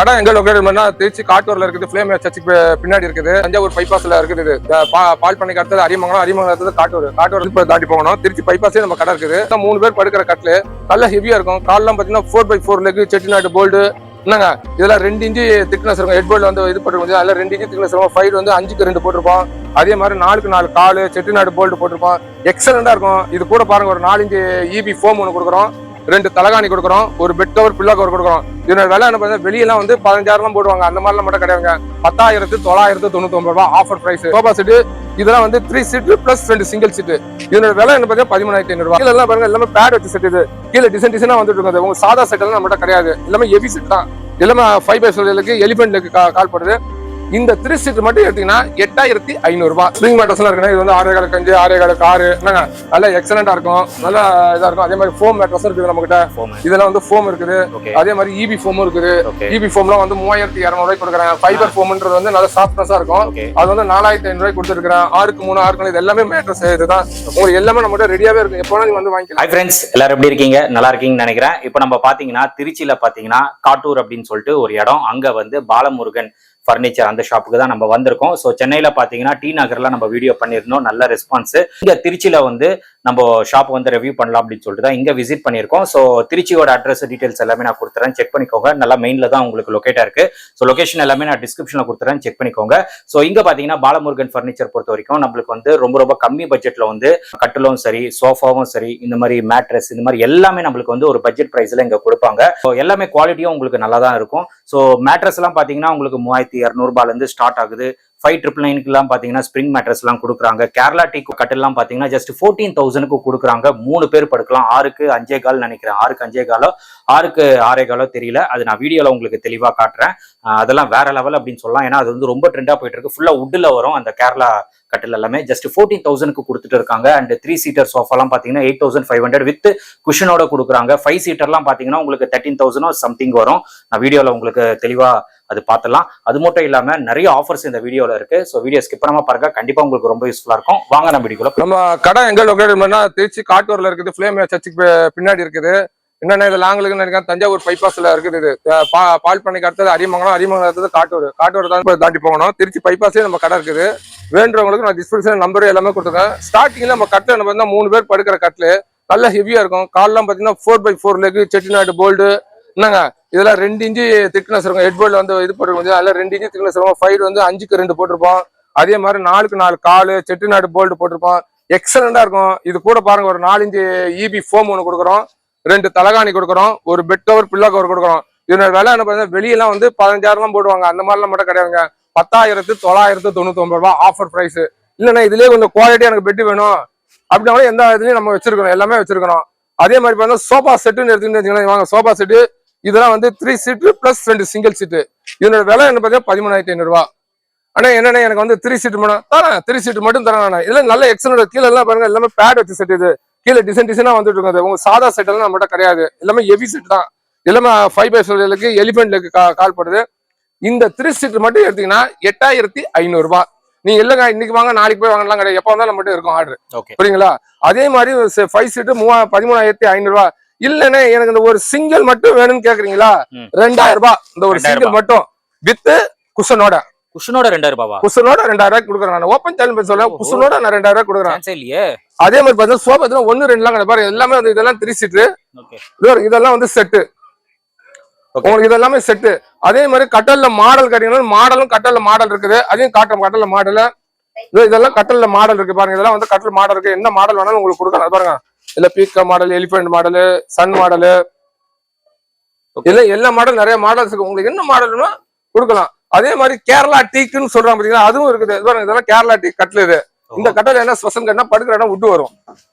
கடை எங்க லொகேட் பண்ணா திருச்சி காட்டூர்ல இருக்குது, ஃபிளேம் சர்ச்சுக்கு பின்னாடி இருக்குது. தஞ்சாவூர் பைபாஸ்ல இருக்குது. இது பால் பண்ணைக்கு அடுத்தது அரியமங்கலம் அடுத்தது காட்டூர் இப்போ தாண்டி போகணும். திருச்சி பைபாஸே நம்ம கடை இருக்குது. 3 பேர் படுக்கிற கட்டில் நல்ல ஹெவியா இருக்கும். கால்லாம் பாத்தீங்கன்னா 4x4 லெக், செட்டிநாடு போல்டு என்னங்க இதெல்லாம் 2 இன்ச்சு திக்னஸ் இருக்கும். ஹெட் போல்டு வந்து இது போட்டுருக்கோம். அதில் 2 இன்ச்சு திக்னஸ் இருக்கும். ஃபைட் வந்து 5க்கு 2 போட்டிருப்போம். அதே மாதிரி 4க்கு 4 காலு செட்டிநாடு போல்டு போட்டிருப்போம். எக்ஸலண்டா இருக்கும். இது கூட பாருங்க, ஒரு 4 இன்ச்சு EB ஃபோம் ஒன்று கொடுக்குறோம், 2 தலகாணி கொடுக்குறோம், ஒரு பெட் கவர் பில்லா கவர் கொடுக்குறோம். இதோட விலை என்ன பார்த்தா வெளியெல்லாம் வந்து 15,000 போடுவாங்க. அந்த மாதிரிலாம் மட்டும் கிடையாதுங்க. 10,999 ரூபாய் ஆஃபர் பிரைஸ். சோபா செட்டு இதெல்லாம் வந்து 3 சீட்டு பிளஸ் 2 சிங்கிள் சீட்டு. இதோட விலை என்ன பார்த்தா 13,500 ரூபாய். கீழே எல்லாம் பாருங்க, எல்லாமே பேட் வச்சு செட். இது கீழே டிசைனா வந்துட்டு இருக்காது. உங்க சாதா செட் எல்லாம் நம்மகிட்ட கிடையாது. எல்லாமே ஹெவி செட் தான். எல்லாமே 5x4 எலிபென்ட் லெக் கால் படுது. இந்த 3 சீட் மட்டும் எடுத்தீங்கன்னா 8,500 ரூபாய். ஸ்ப்ரிங் மேட்டர்ஸ் எல்லாம் இருக்கு. இது வந்து 6.25 5 6.6 என்னங்க நல்லா எக்ஸலண்டா இருக்கும், நல்லா இதா இருக்கும். அதே மாதிரி ஃபோம் மேட்டர்ஸ் இருக்குது நம்ம கிட்ட. இதெல்லாம் வந்து ஃபோம் இருக்குது. அதே மாதிரி EB ஃபோமும் இருக்குது. EB ஃபோம்லாம் வந்து 3,200 ரூபாய் கொடுக்குறேன். ஃபைபர் ஃபோம்ன்றது வந்து நல்ல சாஃப்ட்னஸா இருக்கும். அது வந்து 4,500 ரூபாய் கொடுத்துருக்கேன். 6க்கு 3 6 இது எல்லாமே மேட்டர்ஸ். இதுதான் உங்களுக்கு எல்லாமே நம்ம கிட்ட ரெடியாவே இருக்கும். எப்போ நீங்க வந்து வாங்கிக்கலாம். ஹாய் ஃப்ரெண்ட்ஸ், எல்லாரும் எப்படி இருக்கீங்க? நல்லா இருக்கீங்கன்னு நினைக்கிறேன். இப்போ நம்ம பாத்தீங்கன்னா திருச்சியில பாத்தீங்கன்னா காட்டூர் அப்படின்னு சொல்லிட்டு ஒரு இடம். அங்க வந்து பாலமுருகன் பர்னிச்சர் அந்த ஷாப்புக்கு தான் நம்ம வந்திருக்கோம். ஸோ சென்னையில பாத்தீங்கன்னா டி நகர்ல நம்ம வீடியோ பண்ணியிருந்தோம், நல்ல ரெஸ்பான்ஸ். இங்க திருச்சியில வந்து நம்ம ஷாப் வந்து ரிவ்யூ பண்ணலாம் அப்படின்னு சொல்லிட்டு தான் இங்க விசிட் பண்ணியிருக்கோம். ஸோ திருச்சியோட அட்ரஸ் டீடைல்ஸ் எல்லாமே நான் கொடுத்துறேன், செக் பண்ணிக்கோங்க. நல்லா மெயின்ல தான் உங்களுக்கு லொகேட்டா இருக்கு. ஸோ லொகேஷன் எல்லாமே நான் டிஸ்கிரிப்ஷன்ல கொடுத்துறேன், செக் பண்ணிக்கோங்க. ஸோ இங்க பாத்தீங்கன்னா பாலமுருகன் பர்னிச்சர் பொறுத்த வரைக்கும் நம்மளுக்கு வந்து ரொம்ப கம்மி பட்ஜெட்ல வந்து கட்டிலும் சரி, சோஃபாவும் சரி, இந்த மாதிரி மேட்ரஸ், இந்த மாதிரி எல்லாமே நம்மளுக்கு வந்து ஒரு பட்ஜெட் பிரைஸ்ல இங்க கொடுப்பாங்க. ஸோ எல்லாமே குவாலிட்டியும் உங்களுக்கு நல்லா தான் இருக்கும். ஸோ மேட்ரஸ் எல்லாம் பாத்தீங்கன்னா உங்களுக்கு 3,200 ரூபாயில இருந்து ஸ்டார்ட் ஆகுது. 5,999 எல்லாம் பாத்தீங்கன்னா ஸ்பிரிங் மேட்ரஸ் எல்லாம் கொடுக்குறாங்க. கேரளா டீ கட்டெல்லாம் பாத்தீங்கன்னா ஜஸ்ட் 14,000 கொடுக்குறாங்க. 3 பேர் படுக்கலாம். 6க்கு 5.25 நினைக்கிறேன். 6க்கு 5.25 6க்கு 6.25 தெரியல. அது நான் வீடியோல உங்களுக்கு தெளிவா காட்டுறேன். அதெல்லாம் வேற லெவல் அப்படின்னு சொல்லலாம். ஏன்னா அது வந்து ரொம்ப ட்ரெண்டா போயிட்டு இருக்கு. ஃபுல்லா வுட்ல வரும் அந்த கேரளா கட்டில் எல்லாமே. ஜஸ்ட் 14,000 கொடுத்துட்டு இருக்காங்க. அண்ட் 3 சீட்டர் சோஃபாலாம் பாத்தீங்கன்னா 8,500 வித் குஷனோட கொடுக்குறாங்க. 5 சீட்டர்லாம் பாத்தீங்கன்னா உங்களுக்கு 13,000 சம்திங் வரும். நான் வீடியோல உங்களுக்கு தெளிவா அது பார்த்தலாம். அது மட்டும் இல்லாம நிறைய ஆஃபர்ஸ் இந்த வீடியோல இருக்கு. ஸோ வீடியோ ஸ்கிப் பண்ணாம பாருங்க, கண்டிப்பா உங்களுக்கு ரொம்ப யூஸ்ஃபுல்லா இருக்கும். வாங்க நம்ம வீடியோல. நம்ம கடை எங்க லொகேட் பண்ணா திருச்சி காட்டூர்ல இருக்குது, ஃபிளேம் சர்ச்சுக்கு பின்னாடி இருக்குது. என்னென்ன இது லாங்குன்னு நினைக்கிறேன், தஞ்சாவூர் பைபாஸ்ல இருக்குது. இது பால் பண்ணைக்கு அடுத்தது அரியமங்கலம் அடுத்தது காட்டூர் தான் தாண்டி போகணும். திருச்சி பைபாஸே நம்ம கடை இருக்குது. வேண்டவங்களுக்கு நான் டிஸ்கிரிப்ஷன் நம்பர் எல்லாமே கொடுத்துருக்கேன். ஸ்டார்டிங்ல நம்ம கட்டில் நம்ம வந்து 3 பேர் படுக்கிற கட்டில் நல்ல ஹெவியா இருக்கும். கால்லாம் பாத்தீங்கன்னா 4x4 லெக், செட்டிநாடு போல்டு என்னங்க இதெல்லாம் 2 இன்ச்சு திக்னஸ் இருக்கும். ஹெட் போல்டு வந்து இது போட்டுருக்கோம். அதில் 2 இன்ச்சு திக்னஸ் இருக்கும். ஃபைட் வந்து 5க்கு 2 போட்டிருப்போம். அதே மாதிரி 4க்கு 4 காலு செட்டிநாடு போல்டு போட்டிருப்போம். எக்ஸலண்டா இருக்கும். இது கூட பாருங்க, ஒரு 4 இன்ச்சு EB ஃபோம் ஒன்று கொடுக்குறோம், 2 தலகாணி கொடுக்குறோம், ஒரு பெட் கவர் பில்லா கவர் கொடுக்குறோம். இதோட விலை என்ன பார்த்தா வெளியெல்லாம் வந்து 15,000 போடுவாங்க. அந்த மாதிரிலாம் மட்டும் கிடையாதுங்க. 10,999 ரூபாய் ஆஃபர் பிரைஸ். இல்லைன்னா இதுலயே கொஞ்சம் குவாலிட்டியா எனக்கு பெட் வேணும் அப்படின்னா எந்த இதுலயும் நம்ம வச்சிருக்கணும், எல்லாமே வச்சிருக்கணும். அதே மாதிரி பார்த்தா சோபா செட்டுன்னு எடுத்துக்கிட்டு வாங்க. சோபா செட்டு இதெல்லாம் வந்து 3 சீட்டு பிளஸ் 2 சிங்கிள் சீட்டு. இதோட விலை என்ன பார்த்தா 13,500 ரூபாய். ஆனா என்னன்னா எனக்கு வந்து 3 சீட்டு மட்டும் தரேன், 3 சீட்டு மட்டும் தரேன். இதுல நல்ல எக்ஸலண்ட். கீழே எல்லாம் பாருங்க, எல்லாமே பேட் வச்சு செட். இது கீழே டிசைனா வந்துட்டு இருக்காது. உங்க சாதா செட் எல்லாம் நம்மகிட்ட கிடையாது. எல்லாமே ஹெவி செட் தான். எல்லாமே 5x4 எலிபென்ட் லெக் கால் படுது. இந்த 3 சீட்டு மட்டும் எடுத்தீங்கன்னா 8,500 ரூபாய். நீங்க இல்லங்க இன்னைக்கு வாங்க நாளைக்கு போய் வாங்கலாம் கிடையாது. எப்ப வந்தாலும் மட்டும் இருக்கும் ஆர்டர். புரியுங்களா? அதே மாதிரி 5 சீட்டு 13,500 ரூபாய். இல்லன்னா எனக்கு இந்த ஒரு சிங்கிள் மட்டும் வேணும்னு கேக்குறீங்களா, 2,000 ரூபாய். இந்த ஒரு சிங்கிள் மட்டும் வித் குஷனோட 2,000 ரூபாய். குஷனோட 2,000 ரூபாய் கொடுக்குறேன். நான் ஓப்பன் சேலஞ்ச் சொல்ல குஷனோட நான் 2,000 ரூபாய் கொடுக்குறேன். அதே மாதிரி பார்த்தா சோபா 1 2 எல்லாம் பாரு, எல்லாமே வந்து இதெல்லாம் 3 சீட்டு. இதெல்லாம் வந்து செட்டு. உங்களுக்கு இதெல்லாமே செட்டு. அதே மாதிரி கட்டல்ல மாடல் கேட்டீங்கன்னா மாடலும் கட்டல்ல மாடல் இருக்குது. அதையும் காட்டுறோம். கட்டல்ல மாடல் இதெல்லாம் கட்டல்ல மாடல் இருக்கு பாருங்க. இதெல்லாம் வந்து கட்டல் மாடல் இருக்கு. என்ன மாடல் வேணாலும் உங்களுக்கு கொடுக்கலாம் பாருங்க. இல்ல பீக்கா model, elephant model, sun model, இல்ல எல்லா மாடல் நிறைய மாடல்ஸ் இருக்கு. உங்களுக்கு என்ன மாடல்னா கொடுக்கலாம். அதே மாதிரி கேரளா டீக்குன்னு சொல்றாங்க பாத்தீங்கன்னா, அதுவும் இருக்குது. இதெல்லாம் கேரளா டீ கட்டில். இது இந்த கட்டல் என்ன ஸ்பெஷல் கேட்டா படுக்கிற இடம் வுட் வரும்.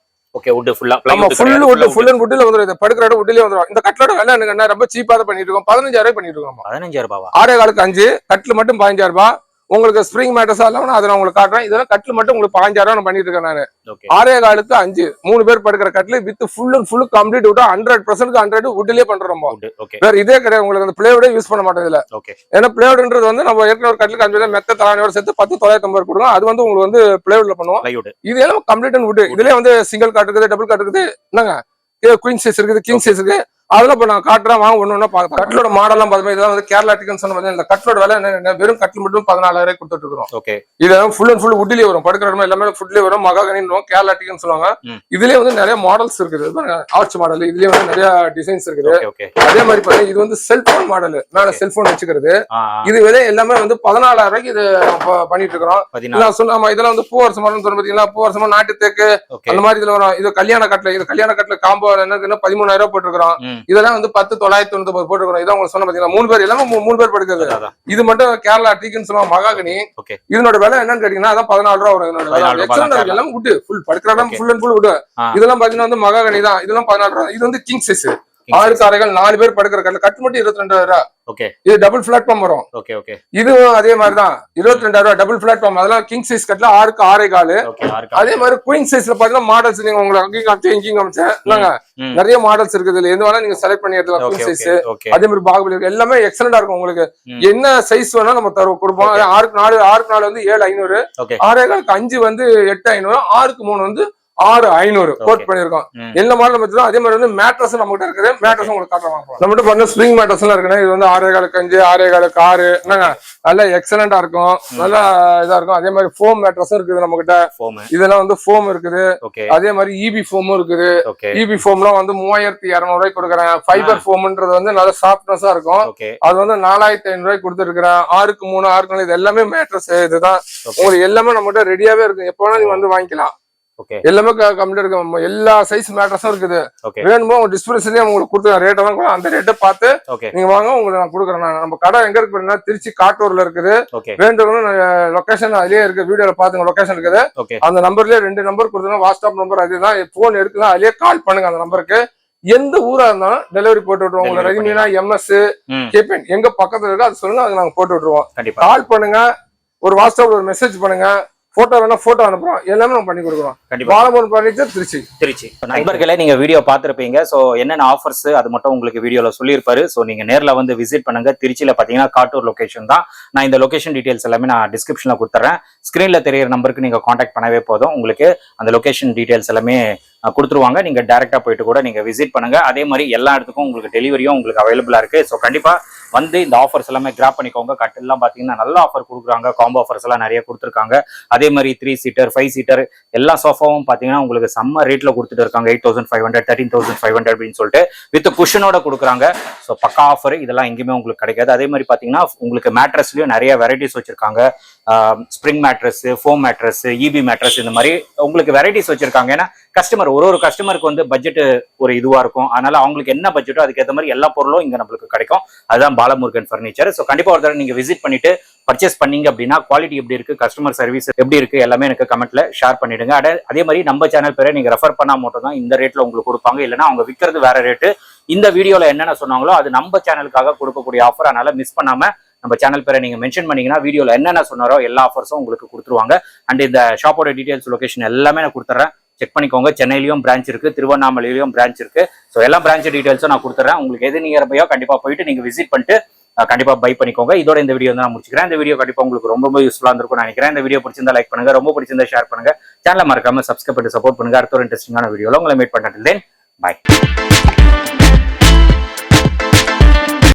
ஓகே, வுட் ஃபுல்லா ஃபுல் அண்ட் வுட்ல வந்துரும். படுக்கிற இடம் வுட்லயே வந்துரும். இந்த கட்டலோட விலை என்ன ரொம்ப சீப்பா தான் பண்ணிட்டு இருக்கோம். 15,000 ரூபாய் பண்ணிட்டு இருக்கோம். 15,000 ரூபாய். 6.25 5 கட்டில் மட்டும் 15,000 ரூபாய். உங்களுக்கு ஸ்ப்ரிங் மேட்டர்ஸ் எல்லாம் அதை நான் உங்களுக்கு காட்டுறேன். இதெல்லாம் கட்டில் மட்டும் உங்களுக்கு 15,000 ரூபாய் பண்ணிட்டு இருக்கேன் நான். 6.25 5 3 பேர் படுக்கிற கட்டில் with full and full complete would. 100% 100 வுட்லயே பண்றோம். வேற இதே கிடையாது. உங்களுக்கு அந்த பிளேவுடே யூஸ் பண்ண மாட்டோம் இதுல. ஏன்னா பிளேவுட்ன்றது வந்து நம்ம ஏற்கனவே ஒரு கட்டிலுக்கு 5 மெத்த தலானியோட சேர்த்து 10,950 கொடுங்க. அது வந்து உங்களுக்கு வந்து பிளேவுட்ல பண்ணுவோம். இது எல்லாம் கம்ப்ளீட் அண்ட் வுட். இதுலயே வந்து சிங்கிள் காட் இருக்குது, டபுள் காட் இருக்குது. என்னங்க குயின் சைஸ் இருக்குது, கிங் சைஸ் இருக்கு. அதெல்லாம் இப்ப நான் காட்டுறேன் வாங்க ஒண்ணு ஒண்ணா பார்க்கலாம். கட்லோட மாடல்லாம் பார்த்தீங்கன்னா இதெல்லாம் வந்து கேரளா டிக்கன் சொன்ன இந்த கட்லோட விலை என்ன வெறும் கட்டில் மட்டும் 14,000 கொடுத்துட்டு இருக்கிறோம். ஓகே, இது ஃபுல் அண்ட் ஃபுல் வுட்லயே வரும், படுக்கிற இடம் எல்லாமே ஃபுட்லயே வரும். மகாகனின்னு கேரளா டிக்கன் சொல்லுவாங்க. இதுலயே வந்து நிறைய மாடல்ஸ் இருக்குது, ஆர்ச் மாடல், இதுலயே வந்து நிறைய டிசைன்ஸ் இருக்குது. அதே மாதிரி பாத்தீங்கன்னா இது வந்து செல்போன் மாடல், மேல செல்போன் வச்சுக்கிறது. இது விலை எல்லாமே வந்து 14,000 இது பண்ணிட்டு இருக்கிறோம். நான் சொன்ன இதெல்லாம் வந்து பூவரச மரம் சொல்ல பாத்தீங்களா, பூவரசமா நாட்டு தேக்கு அந்த மாதிரி இதுல வரும். இது கல்யாண கட்டில, இது கல்யாண கட்டில காம்போ என்ன 13,000 போட்டுருக்கோம். இதெல்லாம் வந்து 10,999 போட்டுருக்கோம். இதான் உங்களுக்கு சொன்ன பாத்தீங்கன்னா 3 பேர் எல்லாமே 3 பேர் படுக்கிறது. இது மட்டும் கேரளா டீக்குன்னு சொல்லுவாங்க மகாகனி. இதனோட விலை என்னன்னு கேட்டீங்கன்னா அதான் 14,000 வரும். இதனோட எல்லாம் விட்டு ஃபுல் படுக்கிற இடம் ஃபுல் அண்ட் ஃபுல் விட்டு. இதெல்லாம் பாத்தீங்கன்னா வந்து மகாகனி தான். இதெல்லாம் 14,000. இது வந்து கிங் சைஸ் 6 காரைகள் 4 பேர் படுக்கிற கட்டில. கட்டு மட்டும் 22,000. இது டபுள் பிளாட்ஃபார்ம் வரும். இதுவும் அதே மாதிரிதான் 22,000 டபுள் பிளாட்ஃபார்ம். அதெல்லாம் கிங் சைஸ் கட்டல 6க்கு 6 கால். அதே மாதிரி குயின் சைஸ்ல பாத்தீங்கன்னா மாடல்ஸ் நீங்க உங்களுக்கு அங்கேயும் காமிச்சேன் இங்கேயும் காமிச்சேன் இல்லங்க, நிறைய மாடல்ஸ் இருக்குது. இதுல எது வேணா நீங்க செலக்ட் பண்ணி எடுக்கலாம். குயின் சைஸ் அதே மாதிரி பாகுபலி எல்லாமே எக்ஸலண்டா இருக்கும். உங்களுக்கு என்ன சைஸ் வேணா நம்ம கொடுப்போம். 6க்கு 4 வந்து 7,500, 6 காலுக்கு 5 வந்து 8,500, 6க்கு 3 வந்து 6,500 கோட் பண்ணிருக்கோம். என்ன மாடல் பத்தி அதே மாதிரி வந்து மேட்ரஸ் நம்ம கிட்ட இருக்குது. மேட்ரஸ் உங்களுக்கு காட்டுறோம். நம்மகிட்ட பண்ண ஸ்ப்ரிங் மேட்ரஸ் எல்லாம் இருக்குன்னா இது வந்து 6 காலுக்கு 5, 6 காலுக்கு 6 என்னங்க நல்லா எக்ஸலண்டா இருக்கும், நல்லா இதா இருக்கும். அதே மாதிரி ஃபோம் மேட்ரஸும் இருக்குது நம்ம கிட்ட. இதெல்லாம் வந்து ஃபோம் இருக்குது. அதே மாதிரி இபி ஃபோமும் இருக்குது. இபி ஃபோம்லாம் வந்து 3,200 கொடுக்குறேன். ஃபைபர் ஃபோம்ன்றது வந்து நல்ல சாஃப்ட்னஸா இருக்கும். அது வந்து 4,500 கொடுத்துருக்கிறேன். 6க்கு 3, 6க்கு 4 இது எல்லாமே மேட்ரஸ். இதுதான் உங்களுக்கு எல்லாமே நம்ம கிட்ட ரெடியாவே இருக்கு. எப்ப வேணா நீங்க வந்து வாங்கிக்கலாம். எல்லாமே கம்ப்ளீட் இருக்கு. எல்லா சைஸ் மேட்ரஸும் இருக்குது. வேணுமோ உங்க டிஸ்பிளேஸ்லயே உங்களுக்கு கொடுத்துருக்கேன். ரேட் எல்லாம் அந்த ரேட்டை பார்த்து நீங்க வாங்க, உங்களுக்கு நான் கொடுக்குறேன். நம்ம கடை எங்க இருக்கு, திருச்சி காட்டூர்ல இருக்குது. வேண்டும்னு லொகேஷன் அதுலயே இருக்கு, வீடியோல பாத்துங்க லொகேஷன் இருக்குது. அந்த நம்பர்லயே 2 நம்பர் கொடுத்துருங்க. வாட்ஸ்அப் நம்பர் அதுதான். போன் எடுக்கலாம், அதுலயே கால் பண்ணுங்க. அந்த நம்பருக்கு எந்த ஊரா இருந்தாலும் டெலிவரி போட்டு விட்டுருவோம். உங்களுக்கு ரெடிமீனா எம்எஸ் கேப்பேன் எங்க பக்கத்துல இருக்கோ அது சொல்லுங்க, அது நாங்க போட்டு விட்டுருவோம். கால் பண்ணுங்க, ஒரு வாட்ஸ்அப்ல ஒரு மெசேஜ் பண்ணுங்க, போட்டோ வேணா போட்டோ அனுப்புறோம், எல்லாமே நம்ம பண்ணி கொடுக்குறோம். பாலமூர் பர்னிச்சர் திருச்சி. நண்பர்களே நீங்க வீடியோ பார்த்திருப்பீங்க. சோ என்னென்ன ஆஃபர்ஸ் அது மட்டும் உங்களுக்கு வீடியோல சொல்லியிருப்பாரு. சோ நீங்க நேர்ல வந்து விசிட் பண்ணுங்க. திருச்சியில பாத்தீங்கன்னா காட்டூர் லொகேஷன் தான். நான் இந்த லொகேஷன் டீடைல்ஸ் எல்லாமே நான் டிஸ்கிரிப்ஷன்ல கொடுத்துறேன். ஸ்கிரீன்ல தெரியிற நம்பருக்கு நீங்க கான்டாக்ட் பண்ணவே போதும், உங்களுக்கு அந்த லொகேஷன் டீடைல்ஸ் எல்லாமே கொடுத்துருவாங்க. நீங்க டைரக்டா போயிட்டு கூட நீங்க விசிட் பண்ணுங்க. அதே மாதிரி எல்லா இடத்துக்கும் உங்களுக்கு டெலிவரியும் உங்களுக்கு அவைலபிளா இருக்கு. ஸோ கண்டிப்பா வந்து இந்த ஆஃபர்ஸ் எல்லாமே கிராப் பண்ணிக்கோங்க. கட்டெல்லாம் பாத்தீங்கன்னா நல்ல ஆஃபர் கொடுக்குறாங்க. காம்போ ஆஃபர்ஸ் எல்லாம் நிறைய கொடுத்துருக்காங்க. அதே மாதிரி 3 சீட்டர் 5 சீட்டர் எல்லா சோஃபாவும் பாத்தீங்கன்னா உங்களுக்கு செம்ம ரேட்ல கொடுத்துட்டு இருக்காங்க. 8,500 13,500 அப்படின்னு சொல்லிட்டு வித் குஷனோட கொடுக்குறாங்க. ஸோ பக்கா ஆஃபர், இதெல்லாம் எங்கேயுமே உங்களுக்கு கிடைக்காது. அதே மாதிரி பாத்தீங்கன்னா உங்களுக்கு மேட்ரஸ்லயும் நிறைய வெரைட்டிஸ் வச்சிருக்காங்க. Spring mattress, foam mattress, EP mattress, இந்த மாதிரி உங்களுக்கு வெரைட்டிஸ் வச்சிருக்காங்க. ஏன்னா கஸ்டமர் ஒரு கஸ்டமருக்கு வந்து பட்ஜெட் ஒரு இதுவா இருக்கும். அதனால அவங்களுக்கு என்ன பட்ஜெட்டோ அதுக்கு ஏற்ற மாதிரி எல்லா பொருளும் இங்க நம்மளுக்கு கிடைக்கும். அதுதான் பாலமுருகன் பர்னிச்சர். ஸோ கண்டிப்பா ஒரு தடவை நீங்க விசிட் பண்ணிட்டு பர்ச்சேஸ் பண்ணீங்க அப்படின்னா குவாலிட்டி எப்படி இருக்கு, கஸ்டமர் சர்வீஸ் எப்படி இருக்கு எல்லாமே எனக்கு கமெண்ட்ல ஷேர் பண்ணிடுங்க. அதே மாதிரி நம்ம சேனல் பேரை நீங்க ரெஃபர் பண்ணா மட்டும் தான் இந்த ரேட்ல உங்களுக்கு கொடுப்பாங்க. இல்லைன்னா அவங்க விற்கிறது வேற ரேட்டு. இந்த வீடியோல என்னென்ன சொன்னாங்களோ அது நம்ம சேனலுக்காக கொடுக்கக்கூடிய ஆஃபர். அதனால மிஸ் பண்ணாம நம்ம சேனல் பேரை நீங்க மென்ஷன் பண்ணீங்கன்னா வீடியோல என்னென்ன சொன்னாரோ எல்லா ஆஃபர்ஸும் உங்களுக்கு கொடுத்துருவாங்க. அண்ட் இந்த ஷாப்போட டீடைல்ஸ் லொகேஷன் எல்லாமே நான் கொடுத்துறேன், செக் பண்ணிக்கோங்க. சென்னையிலயும் பிரான்ச் இருக்கு, திருவண்ணாமலையிலும் பிரான்ச் இருக்கு. ஸோ எல்லா பிரான்ச் டீடைல்ஸும் நான் கொடுத்துறேன். உங்களுக்கு எது நியர்பையோ கண்டிப்பா போயிட்டு நீங்க விசிட் பண்ணிட்டு கண்டிப்பா பை பண்ணிக்கோங்க. இதோட இந்த வீடியோ நான் முடிச்சுக்கிறேன். இந்த வீடியோ கண்டிப்பா உங்களுக்கு ரொம்ப யூஸ்ஃபுல்லா இருக்கும் நினைக்கிறேன். இந்த வீடியோ பிடிச்சிருந்தா லைக் பண்ணுங்க, ரொம்ப பிடிச்சிருந்தா ஷேர் பண்ணுங்க, சேனலை மறக்காம சப்ஸ்கிரைப் பண்ணி சப்போர்ட் பண்ணுங்க. அடுத்த ஒரு இன்ட்ரெஸ்டிங்கான வீடியோல உங்களை மீட் பண்ணுறேன். தென் பை.